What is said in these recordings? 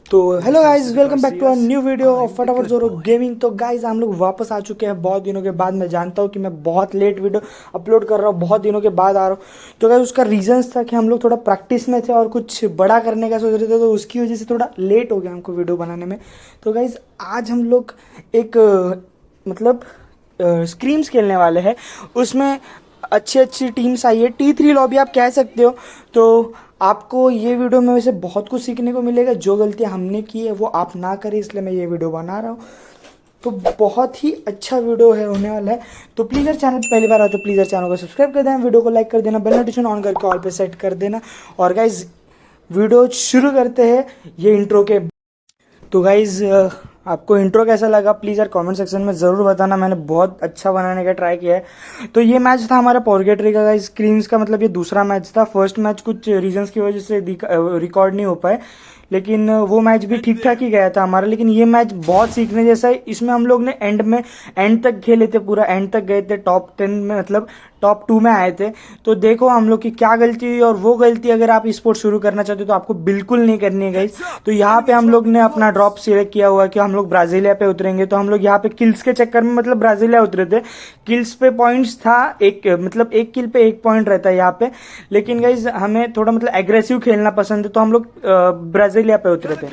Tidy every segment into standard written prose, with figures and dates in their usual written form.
तो hello guys, welcome back to a new video of फटाफट Zoro gaming. तो guys हम लोग वापस आ चुके हैं बहुत दिनों के बाद। मैं जानता हूँ कि मैं बहुत लेट वीडियो अपलोड कर रहा हूँ, बहुत दिनों के बाद आ रहा हूँ। तो गाइस उसका रीजंस था कि हम लोग थोड़ा प्रैक्टिस में थे और कुछ बड़ा करने का सोच रहे थे, तो उसकी वजह से थोड़ा लेट हो गया हमको वीडियो बनाने में। तो गाइस आज हम लोग एक मतलब स्क्रीम्स खेलने वाले हैं। उसमें अच्छी अच्छी टीम्स आई है, T3 लॉबी आप कह सकते हो। तो आपको ये वीडियो में वैसे बहुत कुछ सीखने को मिलेगा। जो गलतियां हमने की है वो आप ना करें, इसलिए मैं ये वीडियो बना रहा हूँ। तो बहुत ही अच्छा वीडियो है होने वाला है। तो प्लीज़ यार, चैनल पहली बार आओ तो प्लीज़ यार चैनल को सब्सक्राइब कर देना, वीडियो को लाइक कर देना, बेल नोटिफिकेशन ऑन करके ऑल पे सेट कर देना। और गाइज वीडियो शुरू करते हैं ये इंट्रो के। तो गाइज आपको इंट्रो कैसा लगा प्लीज़ यार कमेंट सेक्शन में ज़रूर बताना। मैंने बहुत अच्छा बनाने का ट्राई किया है। तो ये मैच था हमारा पॉर्गेटरी का गाइज, स्क्रीम्स का मतलब ये दूसरा मैच था। फर्स्ट मैच कुछ रीजंस की वजह से रिकॉर्ड नहीं हो पाए, लेकिन वो मैच भी ठीक ठाक ही गया था हमारा। लेकिन ये मैच बहुत सीखने जैसा है। इसमें हम लोग ने एंड तक खेले थे, पूरा एंड तक गए थे, टॉप 10 में मतलब टॉप 2 में आए थे। तो देखो हम लोग की क्या गलती हुई, और वो गलती अगर आप स्पोर्ट शुरू करना चाहते हो तो आपको बिल्कुल नहीं करनी है गाइस। तो यहाँ पे हम लोग ने अपना ड्रॉप सिलेक्ट किया हुआ कि हम लोग ब्राजीलिया पे उतरेंगे। तो हम लोग यहाँ पे किल्स के चक्कर में मतलब ब्राजीलिया उतरे थे। किल्स पे पॉइंट्स था एक, मतलब एक किल पे 1 पॉइंट रहता है यहाँ पे। लेकिन गाइज हमें थोड़ा मतलब एग्रेसिव खेलना पसंद है, तो हम लोग ब्राजीलिया पे उतरे थे।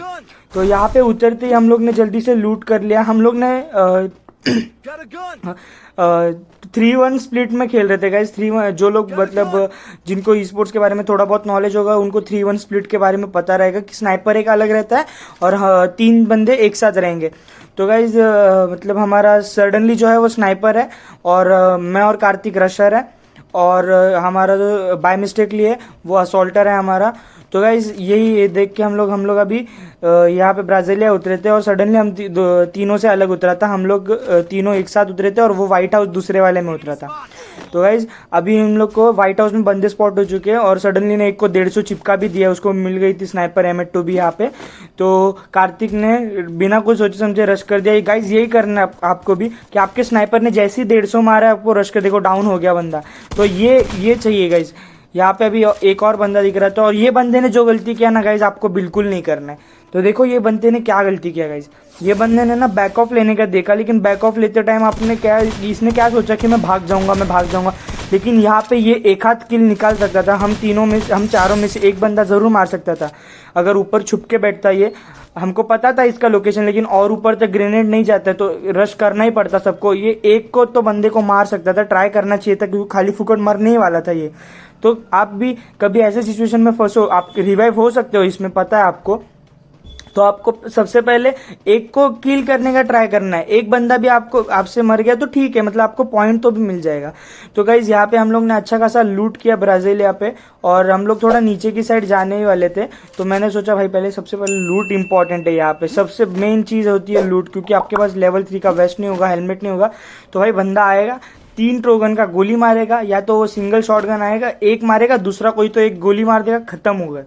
तो यहाँ पे उतरते ही हम लोग ने जल्दी से लूट कर लिया। हम लोग ने 3-1 स्प्लिट में खेल रहे थे गाइस। 3-1 जो लोग मतलब जिनको ई स्पोर्ट्स के बारे में थोड़ा बहुत नॉलेज होगा उनको 3-1 स्प्लिट के बारे में पता रहेगा कि स्नाइपर एक अलग रहता है और 3 बंदे एक साथ रहेंगे। तो गाइज मतलब हमारा सडनली जो है वो स्नाइपर है, और मैं और कार्तिक रशर है, और हमारा जो बाय मिस्टेक लिए वो असॉल्टर है हमारा। तो गाइज यही देख के हम लोग अभी यहाँ पे ब्राजीलिया उतरे थे, और सडनली हम तीनों से अलग उतरा था। हम लोग तीनों एक साथ उतरे थे और वो व्हाइट हाउस दूसरे वाले में उतरा था। तो गाइज अभी हम लोग को व्हाइट हाउस में बंदे स्पॉट हो चुके हैं, और सडनली ने एक को 150 चिपका भी दिया, उसको मिल गई थी स्नाइपर M2 भी यहाँ पे। तो कार्तिक ने बिना कुछ सोचे समझे रश कर दिया। गाइज यही करना है आपको भी, कि आपके स्नाइपर ने जैसे ही 150 मारा है आपको रश कर, देखो डाउन हो गया बंदा। तो ये चाहिए गाइज। यहाँ पे अभी एक और बंदा दिख रहा था, और ये बंदे ने जो गलती किया ना गाइज आपको बिल्कुल नहीं करना है। तो देखो ये बंदे ने क्या गलती किया गाइज। ये बंदे ने ना बैक ऑफ लेने का देखा, लेकिन बैक ऑफ लेते टाइम इसने क्या सोचा कि मैं भाग जाऊंगा। लेकिन यहाँ पे ये एक हाथ किल निकाल सकता था। हम चारों में से एक बंदा जरूर मार सकता था अगर ऊपर छुप के बैठता। ये हमको पता था इसका लोकेशन, लेकिन और ऊपर तक ग्रेनेड नहीं जाता, तो रश करना ही पड़ता सबको। ये एक को तो बंदे को मार सकता था, ट्राई करना चाहिए था, क्योंकि खाली फुकट मरने ही वाला था ये। तो आप भी कभी ऐसे सिचुएशन में फंसो, आप रिवाइव हो सकते हो इसमें, पता है आपको। तो आपको सबसे पहले एक को किल करने का ट्राई करना है। एक बंदा भी आपसे मर गया तो ठीक है, मतलब आपको पॉइंट तो भी मिल जाएगा। तो गाइज यहाँ पे हम लोग ने अच्छा खासा लूट किया ब्राजीलिया पे, और हम लोग थोड़ा नीचे की साइड जाने ही वाले थे। तो मैंने सोचा भाई पहले सबसे पहले लूट इंपॉर्टेंट है, यहाँ पे सबसे मेन चीज होती है लूट, क्योंकि आपके पास लेवल 3 का वेस्ट नहीं होगा, हेलमेट नहीं होगा। तो भाई बंदा आएगा, 3 ट्रोगन का गोली मारेगा, या तो वो सिंगल शॉटगन आएगा, एक मारेगा, दूसरा कोई तो एक गोली मार देगा, खत्म हो गया।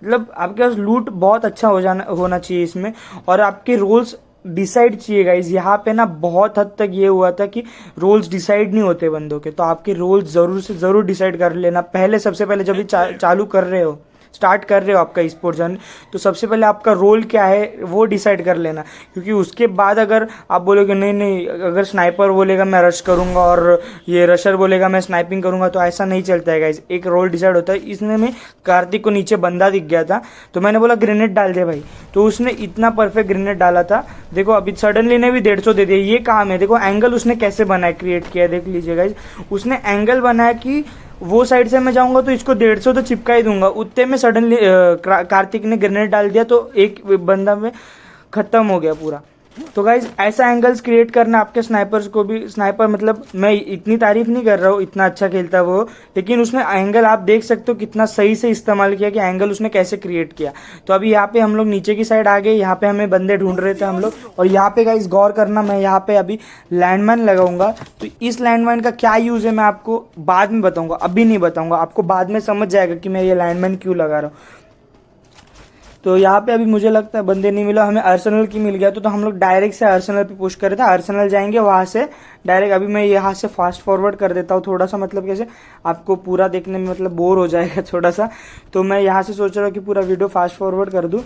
मतलब आपके पास लूट बहुत अच्छा होना चाहिए इसमें, और आपके रोल्स डिसाइड चाहिए गाइज। यहाँ पे ना बहुत हद तक ये हुआ था कि रोल्स डिसाइड नहीं होते बंदों के, तो आपके रोल्स जरूर से जरूर डिसाइड कर लेना पहले। सबसे पहले जब भी चालू कर रहे हो, स्टार्ट कर रहे हो आपका स्पोर्ट जर्नी, तो सबसे पहले आपका रोल क्या है वो डिसाइड कर लेना। क्योंकि उसके बाद अगर आप बोलोगे नहीं, अगर स्नाइपर बोलेगा मैं रश करूंगा और ये रशर बोलेगा मैं स्नाइपिंग करूंगा, तो ऐसा नहीं चलता है गाइस। एक रोल डिसाइड होता है। इसने में कार्तिक को नीचे बंदा दिख गया था, तो मैंने बोला ग्रेनेड डाल दे भाई, तो उसने इतना परफेक्ट ग्रेनेड डाला था। देखो अभी सडनली ने भी 150 दे दिया। ये काम है, देखो एंगल उसने कैसे बनाया, क्रिएट किया, देख लीजिए गाइज। उसने एंगल बनाया कि वो साइड से मैं जाऊंगा तो इसको 150 तो चिपका ही दूंगा। उतने में सडनली कार्तिक ने ग्रेनेड डाल दिया, तो एक बंदा में खत्म हो गया पूरा। तो गाइज ऐसा एंगल्स क्रिएट करना आपके स्नाइपर्स को भी। स्नाइपर मतलब मैं इतनी तारीफ नहीं कर रहा हूँ, इतना अच्छा खेलता है वो, लेकिन उसने एंगल आप देख सकते हो कितना सही से इस्तेमाल किया, कि एंगल उसने कैसे क्रिएट किया। तो अभी यहाँ पे हम लोग नीचे की साइड आ गए। यहाँ पे हमें बंदे ढूंढ रहे थे हम लोग, और यहाँ पे गाइज गौर करना, मैं यहाँ पे अभी लैंडमाइन लगाऊंगा। तो इस लैंडमाइन का क्या यूज है मैं आपको बाद में बताऊंगा, अभी नहीं बताऊंगा। आपको बाद में समझ जाएगा कि मैं ये लैंडमाइन क्यों लगा रहा हूँ। तो यहाँ पे अभी मुझे लगता है बंदे नहीं मिला, हमें अर्सेनल की मिल गया। तो हम लोग डायरेक्ट से अर्सेनल पे पुश कर रहे थे। अर्सेनल जाएंगे वहां से डायरेक्ट। अभी मैं यहाँ से फास्ट फॉरवर्ड कर देता हूँ थोड़ा सा, मतलब कैसे आपको पूरा देखने में मतलब बोर हो जाएगा थोड़ा सा। तो मैं यहाँ से सोच रहा हूँ कि पूरा वीडियो फास्ट फॉरवर्ड कर दूँ।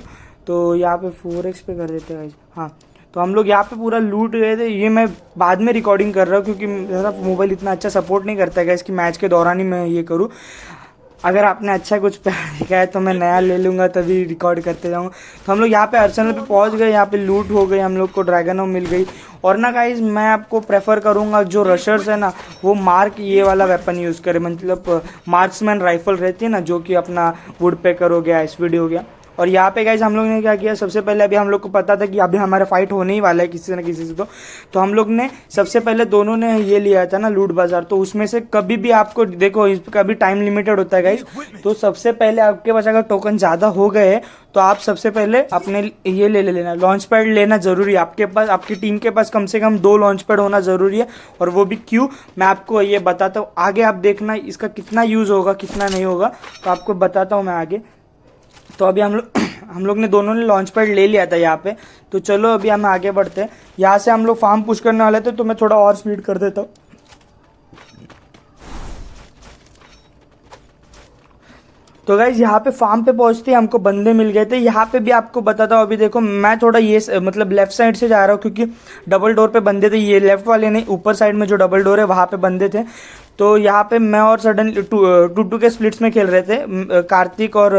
तो यहाँ पे 4x पे कर देते हैं गाइस। हाँ, तो हम लोग यहाँ पे पूरा लूट गए थे। ये मैं बाद में रिकॉर्डिंग कर रहा हूँ क्योंकि मेरा मोबाइल इतना अच्छा सपोर्ट नहीं करता है गाइस कि मैच के दौरान ही मैं ये करूँ। अगर आपने अच्छा कुछ दिखा है तो मैं नया ले लूँगा, तभी रिकॉर्ड करते जाऊँगा। तो हम लोग यहाँ पे अर्सेनल पे पहुँच गए, यहाँ पे लूट हो गई, हम लोग को ड्रैगनो मिल गई। और ना गाइज मैं आपको प्रेफर करूँगा जो रशर्स है ना वो मार्क ये वाला वेपन यूज़ करे, मतलब मार्क्समैन राइफल रहती है ना, जो कि अपना वुड पेकर हो गया, एसवीडी हो गया। और यहाँ पे गाइज हम लोग ने क्या किया, सबसे पहले अभी हम लोग को पता था कि अभी हमारा फाइट होने ही वाला है किसी न किसी से। तो हम लोग ने सबसे पहले दोनों ने ये लिया था ना लूट बाजार। तो उसमें से कभी भी आपको देखो इसका भी टाइम लिमिटेड होता है गाइज। तो सबसे पहले आपके पास अगर टोकन ज़्यादा हो गए तो आप सबसे पहले अपने ये ले लेना, लॉन्च पैड लेना ज़रूरी है। आपके पास, आपकी टीम के पास कम से कम 2 लॉन्च पैड होना ज़रूरी है। और वो भी क्यों, मैं आपको ये बताता हूँ आगे, आप देखना इसका कितना यूज़ होगा कितना नहीं होगा, तो आपको बताता हूँ मैं आगे। तो अभी हम लोग ने दोनों ने लॉन्च पैड ले लिया था यहाँ पे। तो चलो अभी हम आगे बढ़ते हैं। यहाँ से हम लोग फार्म पुश करने वाले थे, तो मैं थोड़ा और स्पीड कर देता हूँ। तो गाइज यहाँ पे फार्म पे पहुंचते ही हमको बंदे मिल गए थे। यहाँ पे भी आपको बताता हूँ, अभी देखो मैं थोड़ा ये मतलब लेफ्ट साइड से जा रहा हूँ क्योंकि डबल डोर पे बंदे थे। ये लेफ्ट वाले नहीं, ऊपर साइड में जो डबल डोर है वहाँ पे बंदे थे। तो यहाँ पे मैं और सडनली टू के स्प्लिट्स में खेल रहे थे, कार्तिक और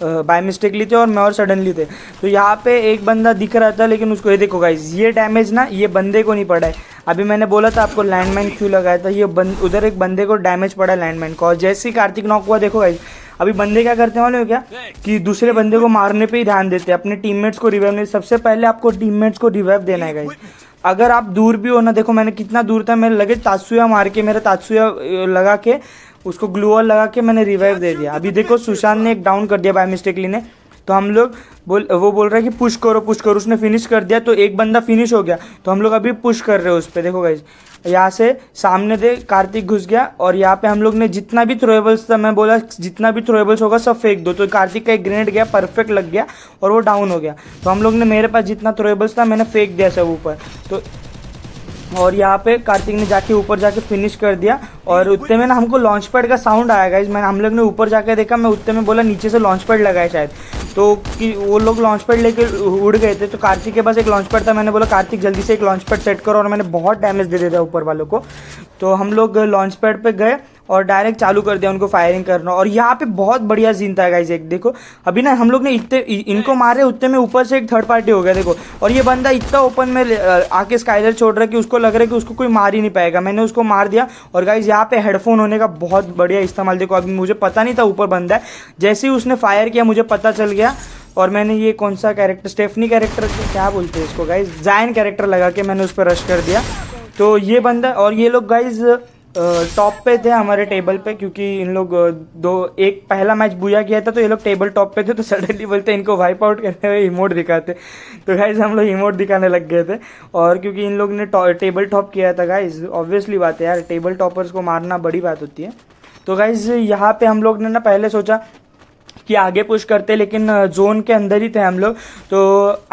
बाय मिस्टेकली थे, और मैं और सडनली थे। तो यहाँ पे एक बंदा दिख रहा था, लेकिन उसको, ये देखो गाइज ये डैमेज ना ये बंदे को नहीं पड़ा है। अभी मैंने बोला था आपको लैंडमाइन क्यों लगाया था, ये उधर एक बंदे को डैमेज पड़ा लैंडमाइन को। और जैसे ही कार्तिक नॉक हुआ, देखो गाइज अभी बंदे क्या करते हैं मालूम है क्या, कि दूसरे बंदे को मारने पे ही ध्यान देते हैं, अपने टीममेट्स को रिवाइव नहीं। सबसे पहले आपको टीममेट्स को रिवाइव देना है गाइस। अगर आप दूर भी हो ना, देखो मैंने कितना दूर था, मेरे लगे तात्सुया मार के, मेरा तात्सुया लगा के उसको ग्लू वॉल लगा के मैंने रिवाइव दे दिया। अभी देखो सुशांत ने एक डाउन कर दिया बाय मिस्टेकली ने। तो हम लोग वो बोल रहा है कि पुश करो पुश करो, उसने फिनिश कर दिया। तो एक बंदा फिनिश हो गया, तो हम लोग अभी पुश कर रहे हो उस पर। देखो गाइज यहाँ से सामने दे कार्तिक घुस गया, और यहाँ पे हम लोग ने जितना भी थ्रोएबल्स था, मैं बोला जितना भी थ्रोएबल्स होगा सब फेंक दो। तो कार्तिक का एक ग्रेनेड गया, परफेक्ट लग गया और वो डाउन हो गया। तो हम लोग ने, मेरे पास जितना थ्रोएबल्स था मैंने फेंक दिया सब ऊपर। तो और यहाँ पे कार्तिक ने जाके ऊपर जाके फिनिश कर दिया। और उतने में ना हमको लॉन्च पैड का साउंड आया गाइस। मैंने, हम लोग ने ऊपर जाके देखा, मैं उतने में बोला नीचे से लॉन्च पैड लगाए शायद, तो कि वो लोग लॉन्च पैड लेके उड़ गए थे। तो कार्तिक के पास एक लॉन्च पैड था, मैंने बोला कार्तिक जल्दी से एक लॉन्च पैड सेट करो, और मैंने बहुत डैमेज दे दिया था ऊपर वालों को। तो हम लोग लॉन्च पैड पे गए और डायरेक्ट चालू कर दिया उनको फायरिंग करना। और यहाँ पे बहुत बढ़िया सीन था गाइस, एक देखो अभी ना हम लोग ने इतने इनको मारे, उतने में ऊपर से एक थर्ड पार्टी हो गया देखो। और ये बंदा इतना ओपन में आके स्काइलर छोड़ रहा है कि उसको लग रहा है कि उसको कोई मार ही नहीं पाएगा। मैंने उसको मार दिया। और गाइस यहाँ पे हेडफोन होने का बहुत बढ़िया इस्तेमाल, देखो अभी मुझे पता नहीं था ऊपर बंदा है, जैसे ही उसने फायर किया मुझे पता चल गया। और मैंने ये कौन सा कैरेक्टर, स्टेफनी कैरेक्टर क्या बोलते हैं इसको गाइज, जायन कैरेक्टर लगा के मैंने उस पर रश कर दिया। तो ये बंदा और ये लोग गाइज टॉप पे थे हमारे टेबल पे, क्योंकि इन लोग एक पहला मैच बुया किया था, तो ये लोग टेबल टॉप पे थे। तो सडनली बोलते इनको वाइप आउट करते हुए इमोट दिखाते। तो गाइज हम लोग इमोट दिखाने लग गए थे। और क्योंकि इन लोग ने टेबल टॉप किया था गाइज, ऑब्वियसली बात है यार, टेबल टॉपर्स को मारना बड़ी बात होती है। तो गाइज यहाँ पे हम लोग ने ना पहले सोचा कि आगे पुश करते, लेकिन जोन के अंदर ही थे हम लोग। तो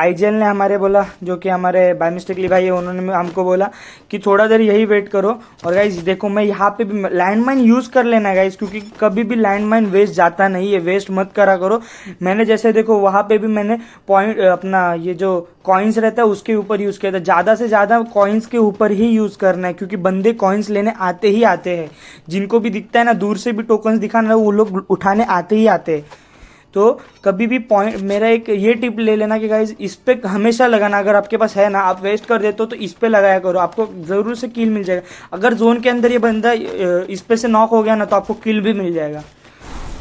आईजेल ने हमारे बोला, जो कि हमारे बाय मिस्टेकली भाई है, उन्होंने हमको बोला कि थोड़ा देर यही वेट करो। और गाइज देखो मैं यहाँ पे भी लैंडमाइन यूज़ कर लेना गाइज, क्योंकि कभी भी लैंडमाइन वेस्ट जाता नहीं है, वेस्ट मत करा करो। मैंने जैसे देखो वहाँ पे भी मैंने पॉइंट अपना ये जो कॉइन्स रहता है उसके ऊपर यूज़ किया था। ज़्यादा से ज़्यादा कॉइन्स के ऊपर ही यूज़ करना है, क्योंकि बंदे कॉइन्स लेने आते ही आते हैं। जिनको भी दिखता है ना दूर से भी टोकन्स दिखाना, वो लोग उठाने आते ही आते हैं। तो कभी भी पॉइंट, मेरा एक ये टिप ले लेना कि गाइज इस पे हमेशा लगाना, अगर आपके पास है ना, आप वेस्ट कर देते हो तो इस पे लगाया करो, आपको ज़रूर से किल मिल जाएगा। अगर जोन के अंदर ये बंदा इस पे से नॉक हो गया ना, तो आपको किल भी मिल जाएगा।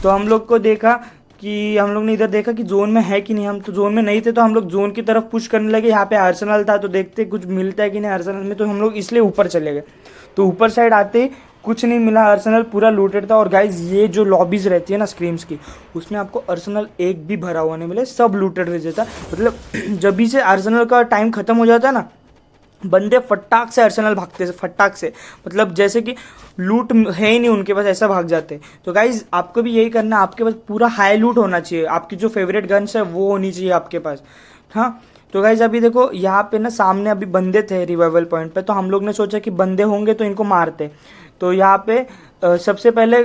तो हम लोग को देखा कि हम लोग ने इधर देखा कि जोन में है कि नहीं, हम तो जोन में नहीं थे, तो हम लोग जोन की तरफ पुश करने लगे। यहाँ पे आर्सेनल था, तो देखते कुछ मिलता है कि नहीं आर्सेनल में, तो हम लोग इसलिए ऊपर चले गए। तो ऊपर साइड आते ही कुछ नहीं मिला, आर्सेनल पूरा लूटेड था। और गाइज ये जो लॉबीज रहती है ना स्क्रीम्स की, उसमें आपको आर्सेनल एक भी भरा हुआ नहीं मिले, सब लूटेड रह जाता। मतलब जब भी से आर्सेनल का टाइम खत्म हो जाता है ना, बंदे फटाक से आर्सेनल भागते हैं, फटाक से, मतलब जैसे कि लूट है ही नहीं उनके पास, ऐसा भाग जाते हैं। तो गाइज आपको भी यही करना, आपके पास पूरा हाई लूट होना चाहिए, आपकी जो फेवरेट गन्स है वो होनी चाहिए आपके पास। हाँ, तो गाइज अभी देखो यहाँ पे ना सामने अभी बंदे थे रिवाइवल पॉइंट पे, तो हम लोग ने सोचा कि बंदे होंगे तो इनको मारते। तो यहाँ पे सबसे पहले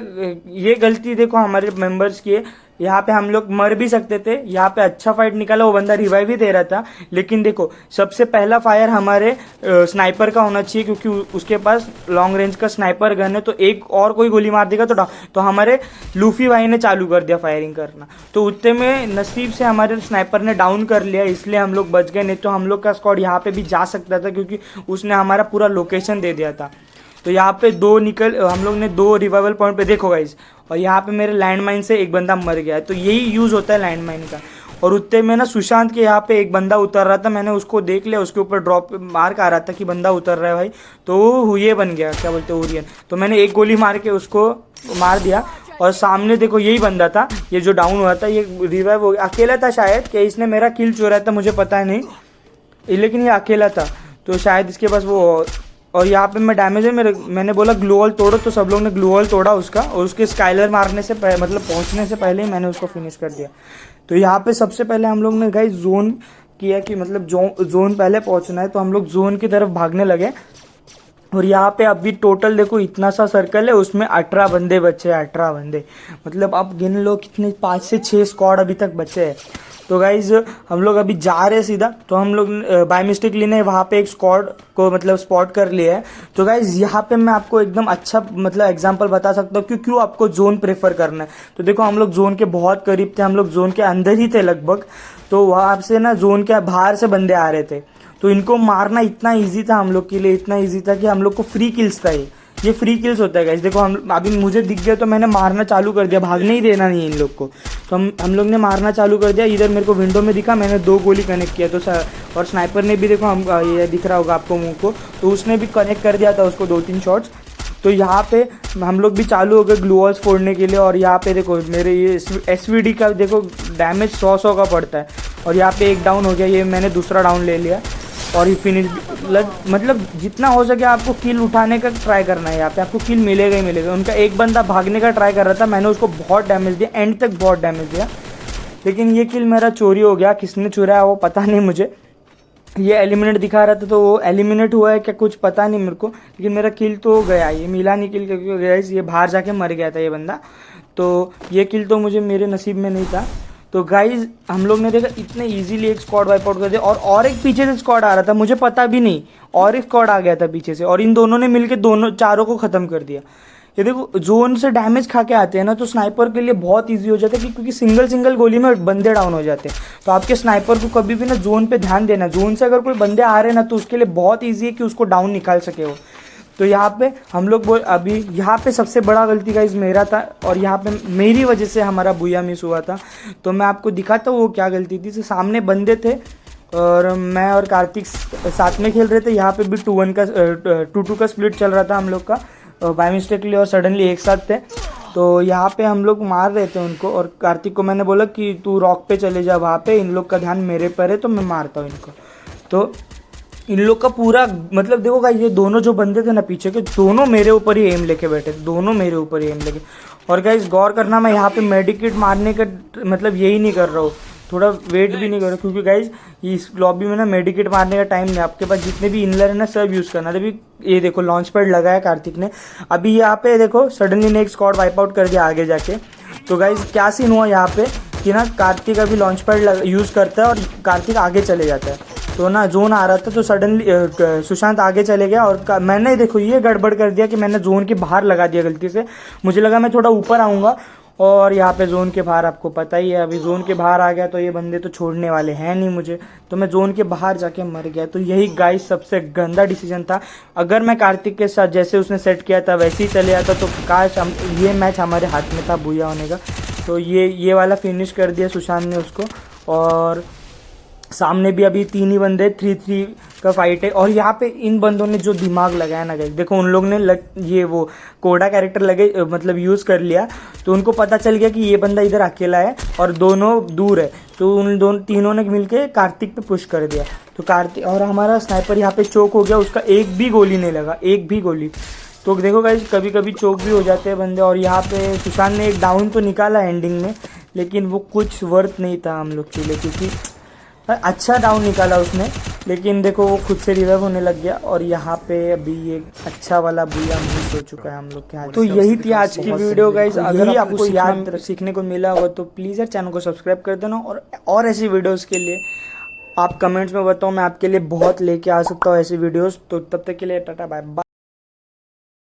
ये गलती देखो हमारे मेंबर्स की है यहाँ पे हम लोग मर भी सकते थे। यहाँ पे अच्छा फाइट निकाला, वो बंदा रिवाइव ही दे रहा था। लेकिन देखो सबसे पहला फायर हमारे स्नाइपर का होना चाहिए, क्योंकि उसके पास लॉन्ग रेंज का स्नाइपर गन है। तो एक और कोई गोली मार देगा तो हमारे लूफी भाई ने चालू कर दिया फायरिंग करना। तो उतने में नसीब से हमारे स्नाइपर ने डाउन कर लिया, इसलिए हम लोग बच गए। नहीं तो हम लोग का स्क्वाड यहाँ पे भी जा सकता था, क्योंकि उसने हमारा पूरा लोकेशन दे दिया था। तो यहाँ पे हम लोग ने 2 रिवाइवल पॉइंट पे, देखो गाइस, और यहाँ पे मेरे लैंडमाइन से एक बंदा मर गया है। तो यही यूज़ होता है लैंडमाइन का। और उतने में ना सुशांत के यहाँ पे एक बंदा उतर रहा था, मैंने उसको देख लिया, उसके ऊपर ड्रॉप मार्क आ रहा था कि बंदा उतर रहा है भाई। तो वो ये बन गया, क्या बोलते हैं, ओरियन। तो मैंने एक गोली मार के उसको मार दिया। और सामने देखो यही बंदा था, ये जो डाउन हुआ था, ये रिवाइव हो गया। अकेला था शायद, कि इसने मेरा किल चुराया था, मुझे पता नहीं, लेकिन ये अकेला था। तो शायद इसके पास वो, और यहाँ पे मैं डैमेज है मैंने बोला ग्लू वॉल तोड़ो, तो सब लोग ने ग्लू वॉल तोड़ा उसका, और उसके स्काइलर मारने से मतलब पहुँचने से पहले ही मैंने उसको फिनिश कर दिया। तो यहाँ पे सबसे पहले हम लोग ने गाइस जोन किया कि मतलब जोन पहले पहुँचना है, तो हम लोग जोन की तरफ भागने लगे। और यहाँ पे अभी टोटल देखो इतना सा सर्कल है, उसमें 18 बंदे बचे हैं, 18 बंदे, मतलब आप गिन लो कितने, 5 से 6 स्क्वाड अभी तक बचे हैं। तो गाइज हम लोग अभी जा रहे हैं सीधा। तो हम लोग बाय मिस्टेकली ने वहाँ पे एक स्क्वाड को मतलब स्पॉट कर लिया है। तो गाइज यहाँ पे मैं आपको एकदम अच्छा मतलब एग्जांपल बता सकता हूँ कि क्यों आपको जोन प्रेफर करना है। तो देखो हम लोग जोन के बहुत करीब थे, हम लोग जोन के अंदर ही थे लगभग। तो वहाँ से ना जोन के बाहर से बंदे आ रहे थे, तो इनको मारना इतना ईजी था हम लोग के लिए, इतना ईजी था कि हम लोग को फ्री किल्स था। ये फ्री किल्स होता है गाइस। देखो हम अभी मुझे दिख गया तो मैंने मारना चालू कर दिया, भागने ही देना नहीं इन लोग को। तो हम लोग ने मारना चालू कर दिया। इधर मेरे को विंडो में दिखा, मैंने 2 गोली कनेक्ट किया। तो और स्नाइपर ने भी देखो, हम ये दिख रहा होगा आपको मुंह को, तो उसने भी कनेक्ट कर दिया था उसको 2-3 शॉट्स। तो यहाँ पे हम लोग भी चालू हो गए ग्लू वॉल्स फोड़ने के लिए। और यहाँ पे देखो मेरे ये SVD का देखो डैमेज 100 का पड़ता है। और यहाँ पे एक डाउन हो गया, ये मैंने दूसरा डाउन ले लिया। और ये फिनिश मतलब जितना हो सके आपको किल उठाने का ट्राई करना है। यहाँ पे आपको किल मिलेगा ही मिलेगा। उनका एक बंदा भागने का ट्राई कर रहा था, मैंने उसको बहुत डैमेज दिया, एंड तक बहुत डैमेज दिया, लेकिन ये किल मेरा चोरी हो गया। किसने चुराया वो पता नहीं मुझे। ये एलिमिनेट दिखा रहा था, तो वो एलिमिनेट हुआ है क्या कुछ पता नहीं मेरे को, लेकिन मेरा किल तो गया। ये मिला नहीं किल, क्योंकि ये बाहर जाके मर गया था ये बंदा। तो ये किल तो मुझे मेरे नसीब में नहीं था। तो गाइज हम लोग ने देखा इतने इजीली एक स्क्वाड वाइप आउट कर दिया। और एक पीछे से स्क्वाड आ रहा था, मुझे पता भी नहीं, और एक स्क्वाड आ गया था पीछे से, और इन दोनों ने मिलकर चारों को खत्म कर दिया। ये देखो जोन से डैमेज खा के आते हैं ना, तो स्नाइपर के लिए बहुत इजी हो जाता है, क्योंकि सिंगल गोली में बंदे डाउन हो जाते हैं। तो आपके स्नाइपर को कभी भी ना जोन पे ध्यान देना। जोन से अगर कोई बंदे आ रहे हैं ना, तो उसके लिए बहुत ईजी है कि उसको डाउन निकाल सके वो। तो यहाँ पे हम लोग अभी यहाँ पे सबसे बड़ा गलती गाइस मेरा था, और यहाँ पे मेरी वजह से हमारा बुया मिस हुआ था। तो मैं आपको दिखाता हूँ वो क्या गलती थी। तो सामने बंदे थे, और मैं और कार्तिक साथ में खेल रहे थे। यहाँ पे भी 2-2 का स्प्लिट चल रहा था हम लोग का, बाय मिस्टेकली और सडनली एक साथ थे। तो यहाँ पे हम लोग मार रहे थे उनको, और कार्तिक को मैंने बोला कि तू रॉक पे चले जा, वहाँ पे इन लोग का ध्यान मेरे पर है, तो मैं मारता हूँ इनको। तो इन लोग का पूरा मतलब देखो गाइस, ये दोनों जो बंदे थे ना पीछे के, दोनों मेरे ऊपर ही एम लेके बैठे थे, दोनों मेरे ऊपर ही एम लेके। और गाइस गौर करना, मैं यहाँ पे मेडिकेट मारने का मतलब यही नहीं कर रहा हूँ, थोड़ा वेट भी नहीं कर रहा, क्योंकि गाइस इस लॉबी में ना मेडिकेट मारने का टाइम नहीं। आपके पास जितने भी इनलर है ना, सब यूज़ करना। अभी ये देखो लॉन्च पैड लगाया कार्तिक ने। अभी यहाँ पे देखो सडनली ने एक स्क्वाड वाइप आउट कर दिया आगे जाके। तो गाइस क्या सीन हुआ यहाँ पे कि ना, कार्तिक अभी लॉन्च पैड यूज़ करता है और कार्तिक आगे चले जाता है। तो ना जोन आ रहा था, तो सडनली सुशांत आगे चले गया, और मैंने देखो ये गड़बड़ कर दिया कि मैंने जोन के बाहर लगा दिया गलती से। मुझे लगा मैं थोड़ा ऊपर आऊँगा, और यहाँ पे जोन के बाहर आपको पता ही है, अभी जोन के बाहर आ गया तो ये बंदे तो छोड़ने वाले हैं नहीं मुझे। तो मैं जोन के बाहर जाके मर गया। तो यही गाइस सबसे गंदा डिसीजन था। अगर मैं कार्तिक के साथ जैसे उसने सेट किया था वैसे ही चले जाता, तो काश ये मैच हमारे हाथ में था बुया होने का। तो ये वाला फिनिश कर दिया सुशांत ने उसको। और सामने भी अभी 3 ही बंदे, 3-3 का फाइट है। और यहाँ पे इन बंदों ने जो दिमाग लगाया ना गाइस, देखो उन लोग ने ये वो कोडा कैरेक्टर लगे मतलब यूज़ कर लिया। तो उनको पता चल गया कि ये बंदा इधर अकेला है और दोनों दूर है। तो उन तीनों ने मिलके कार्तिक पे पुश कर दिया। तो कार्तिक और हमारा स्नाइपर यहाँ पे चोक हो गया, उसका एक भी गोली नहीं लगा, एक भी गोली। तो देखो गाइस कभी कभी चोक भी हो जाते हैं बंदे। और यहाँ पे सुशांत ने एक डाउन तो निकाला एंडिंग में, लेकिन वो कुछ वर्थ नहीं था हम लोग के लिए, क्योंकि अच्छा डाउन निकाला उसने, लेकिन देखो वो खुद से रिवाइव होने लग गया और यहाँ पे अभी एक अच्छा वाला बुया मिस हो चुका है हम लोग के हाथ। तो यही थी आज की वीडियो गाइस। अगर आपको याद सीखने को मिला हो तो प्लीज़ यार चैनल को सब्सक्राइब कर देना और ऐसी वीडियोज़ के लिए आप कमेंट्स में बताओ, मैं आपके लिए बहुत लेके आ सकता हूँ ऐसी वीडियोज़। तो तब तक के लिए टाटा बाय बाय।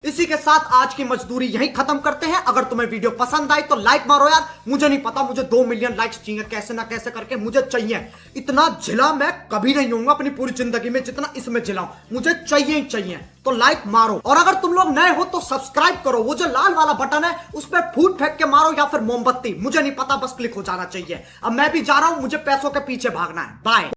इसी के साथ आज की मजदूरी यहीं खत्म करते हैं। अगर तुम्हें वीडियो पसंद आई तो लाइक मारो यार। मुझे नहीं पता, मुझे 2 मिलियन लाइक्स चाहिए, कैसे ना कैसे करके मुझे चाहिए। इतना झिला मैं कभी नहीं होऊंगा अपनी पूरी जिंदगी में जितना इसमें झिलाऊं, मुझे चाहिए ही चाहिए। तो लाइक मारो और अगर तुम लोग नए हो तो सब्सक्राइब करो। वो जो लाल वाला बटन है उस पर फूट फेंक के मारो या फिर मोमबत्ती, मुझे नहीं पता, बस क्लिक हो जाना चाहिए। अब मैं भी जा रहा हूं, मुझे पैसों के पीछे भागना है। बाय।